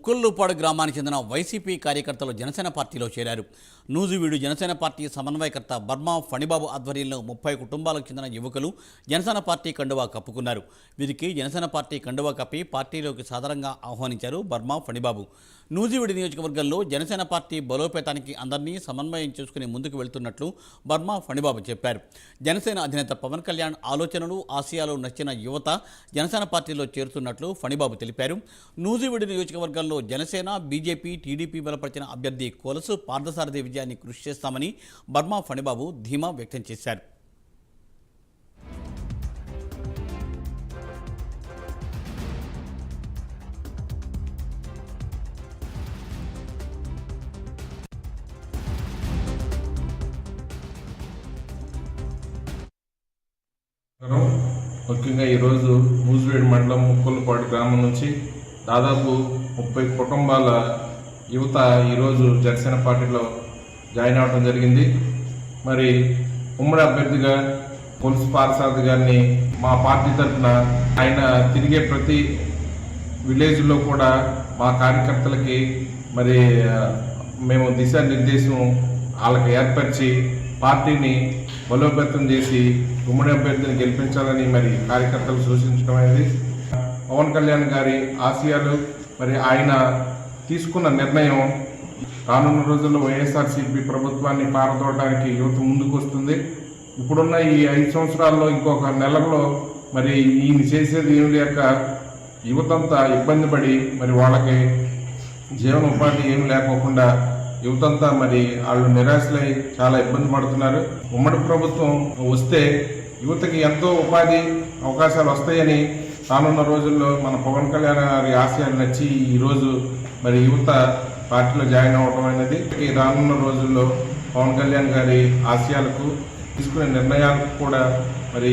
ముక్కుల్లుపాడు గ్రామానికి చెందిన వైసీపీ కార్యకర్తలు జనసేన పార్టీలో చేరారు. నూజివీడు జనసేన పార్టీ సమన్వయకర్త బర్మా ఫణిబాబు ఆధ్వర్యంలో 30 కుటుంబాలకు చెందిన యువకులు జనసేన పార్టీ కండువా కప్పుకున్నారు. వీరికి జనసేన పార్టీ కండువా కప్పి పార్టీలోకి సాదరంగా ఆహ్వానించారు బర్మా ఫణిబాబు. నూజివీడు నియోజకవర్గంలో జనసేన పార్టీ బలోపేతానికి అందరినీ సమన్వయం చేసుకుని ముందుకు వెళ్తున్నట్లు బర్మా ఫణిబాబు చెప్పారు. జనసేన అధినేత పవన్ కళ్యాణ్ ఆలోచనలు ఆశయాలు నచ్చిన యువత జనసేన పార్టీలో చేరుతున్నట్లు ఫణిబాబు తెలిపారు. నూజివీడు నియోజకవర్గంలో జనసేన, బీజేపీ, టీడీపీ బలపరిచిన అభ్యర్థి కొలసు పార్థసారథి విజయాన్ని కృషి చేస్తామని బర్మా ఫణిబాబు ధీమా వ్యక్తం చేశారు. ముఖ్యంగా ఈరోజు నూజివీడు మండలం ముక్కుల్లుపాడు గ్రామం నుంచి దాదాపు 30 కుటుంబాల యువత ఈరోజు జనసేన పార్టీలో జాయిన్ అవ్వడం జరిగింది. మరి ఉమ్మడి అభ్యర్థిగా కొలసు పార్థసారథి గారిని మా పార్టీ తరఫున ఆయన తిరిగే ప్రతి విలేజ్లో కూడా మా కార్యకర్తలకి మరి మేము దిశానిర్దేశం వాళ్ళకి ఏర్పరిచి పార్టీని బలోపేతం చేసి ఉమ్మడి అభ్యర్థిని గెలిపించాలని మరి కార్యకర్తలు సూచించడం అనేది పవన్ కళ్యాణ్ గారి ఆశయాలు. మరి ఆయన తీసుకున్న నిర్ణయం రానున్న రోజుల్లో వైఎస్ఆర్సీపీ ప్రభుత్వాన్ని పారదోడడానికి యువత ముందుకు వస్తుంది. ఇప్పుడున్న ఈ 5 సంవత్సరాల్లో ఇంకొక నెలలో మరి ఈయన చేసేది ఏమి లేక యువతంతా ఇబ్బంది పడి మరి వాళ్ళకి జీవనోపాధి ఏమి లేకోకుండా యువతంతా మరి వాళ్ళు నిరాశలై చాలా ఇబ్బంది పడుతున్నారు. ఉమ్మడి ప్రభుత్వం వస్తే యువతకి ఎంతో ఉపాధి అవకాశాలు వస్తాయని రానున్న రోజుల్లో మన పవన్ కళ్యాణ్ గారి ఆశయాలు నచ్చి ఈరోజు మరి యువత పార్టీలో జాయిన్ అవ్వడం అనేది రానున్న రోజుల్లో పవన్ కళ్యాణ్ గారి ఆశయాలకు తీసుకునే నిర్ణయాలకు కూడా మరి